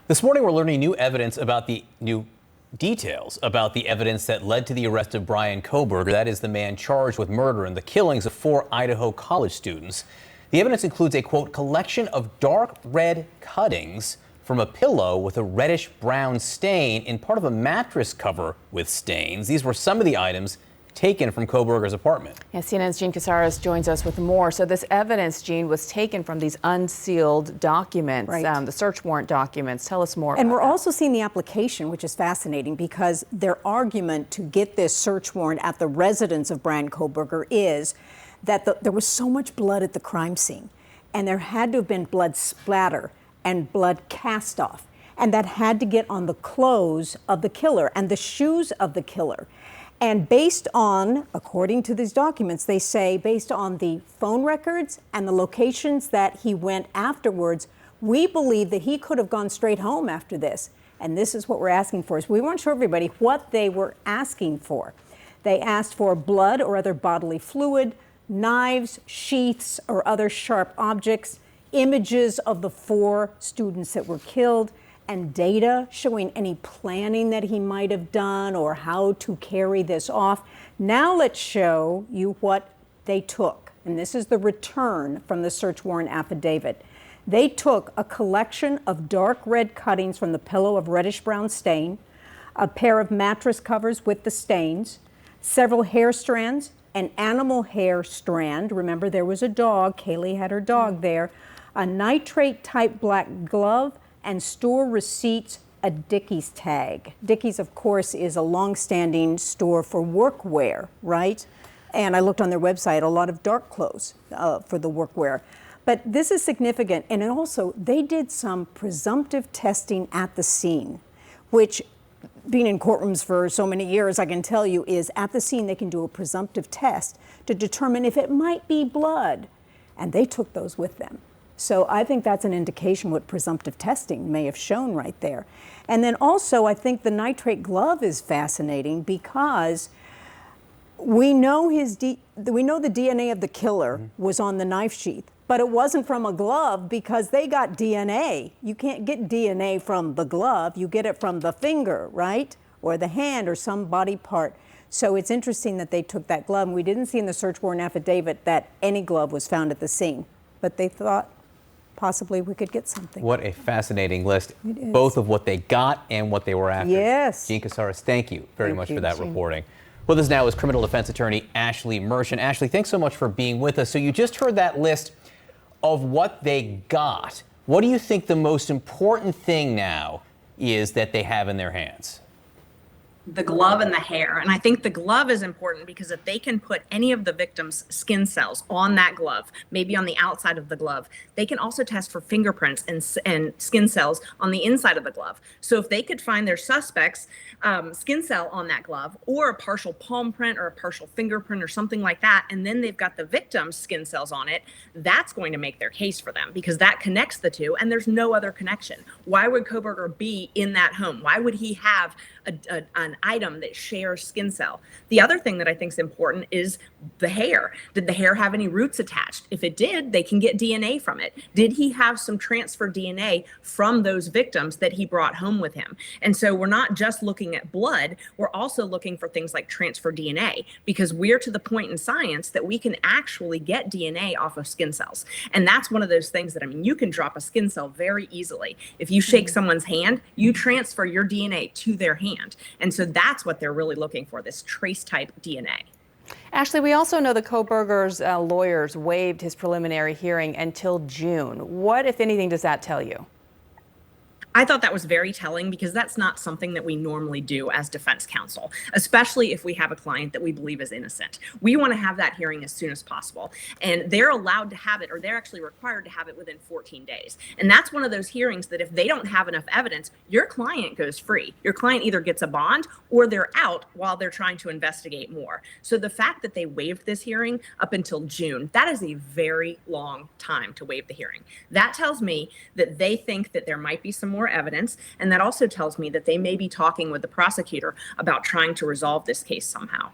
This morning, we're learning new details about the evidence that led to the arrest of Bryan Kohberger. That is the man charged with murder and the killings of 4 Idaho college students. The evidence includes a, quote, collection of dark red cuttings from a pillow with a reddish brown stain in part of a mattress cover with stains. These were some of the items taken from Kohberger's apartment. Yeah, CNN's Gene Casares joins us with more. So this evidence, Gene, was taken from these unsealed documents, right. The search warrant documents. Tell us more. And we're also seeing the application, which is fascinating because their argument to get this search warrant at the residence of Bryan Kohberger is that there was so much blood at the crime scene, and there had to have been blood splatter and blood cast off, and that had to get on the clothes of the killer and the shoes of the killer. And based on, according to these documents, they say based on the phone records and the locations that he went afterwards, we believe that he could have gone straight home after this. And this is what we're asking for. So we want to show everybody what they were asking for. They asked for blood or other bodily fluid, knives, sheaths, or other sharp objects, images of the 4 students that were killed, and data showing any planning that he might have done or how to carry this off. Now let's show you what they took. And this is the return from the search warrant affidavit. They took a collection of dark red cuttings from the pillow of reddish brown stain, a pair of mattress covers with the stains, several hair strands, an animal hair strand. Remember, there was a dog. Kaylee had her dog there. A nitrate type black glove, and store receipts, a Dickies tag. Dickies, of course, is a long-standing store for workwear, right? And I looked on their website, a lot of dark clothes for the workwear. But this is significant, and also they did some presumptive testing at the scene, which, being in courtrooms for so many years, I can tell you, is at the scene they can do a presumptive test to determine if it might be blood, and they took those with them. So I think that's an indication what presumptive testing may have shown right there. And then also, I think the nitrate glove is fascinating because we know the DNA of the killer was on the knife sheath, but it wasn't from a glove because they got DNA. You can't get DNA from the glove, you get it from the finger, right? Or the hand or some body part. So it's interesting that they took that glove. And we didn't see in the search warrant affidavit that any glove was found at the scene, but they thought possibly we could get something. What a fascinating list, both of what they got and what they were after. Yes. Gene Casares, thank you very much for that reporting. With us now is criminal defense attorney Ashley Merchant. Ashley, thanks so much for being with us. So you just heard that list of what they got. What do you think the most important thing now is that they have in their hands? The glove and the hair. And I think the glove is important because if they can put any of the victim's skin cells on that glove, maybe on the outside of the glove, they can also test for fingerprints and skin cells on the inside of the glove. So if they could find their suspect's skin cell on that glove, or a partial palm print or a partial fingerprint or something like that, and then they've got the victim's skin cells on it, that's going to make their case for them because that connects the two and there's no other connection. Why would Kohberger be in that home? Why would he have an item that shares skin cell? The other thing that I think is important is the hair. Did the hair have any roots attached? If it did, they can get DNA from it. Did he have some transfer DNA from those victims that he brought home with him? And so we're not just looking at blood, we're also looking for things like transfer DNA because we're to the point in science that we can actually get DNA off of skin cells. And that's one of those things that, I mean, you can drop a skin cell very easily. If you shake someone's hand, you transfer your DNA to their hand. And so that's what they're really looking for, this trace type DNA. Ashley, we also know the Kohberger's lawyers waived his preliminary hearing until June. What, if anything, does that tell you? I thought that was very telling because that's not something that we normally do as defense counsel, especially if we have a client that we believe is innocent. We want to have that hearing as soon as possible. And they're allowed to have it, or they're actually required to have it within 14 days. And that's one of those hearings that if they don't have enough evidence, your client goes free. Your client either gets a bond or they're out while they're trying to investigate more. So the fact that they waived this hearing up until June, that is a very long time to waive the hearing. That tells me that they think that there might be some more evidence, and that also tells me that they may be talking with the prosecutor about trying to resolve this case somehow.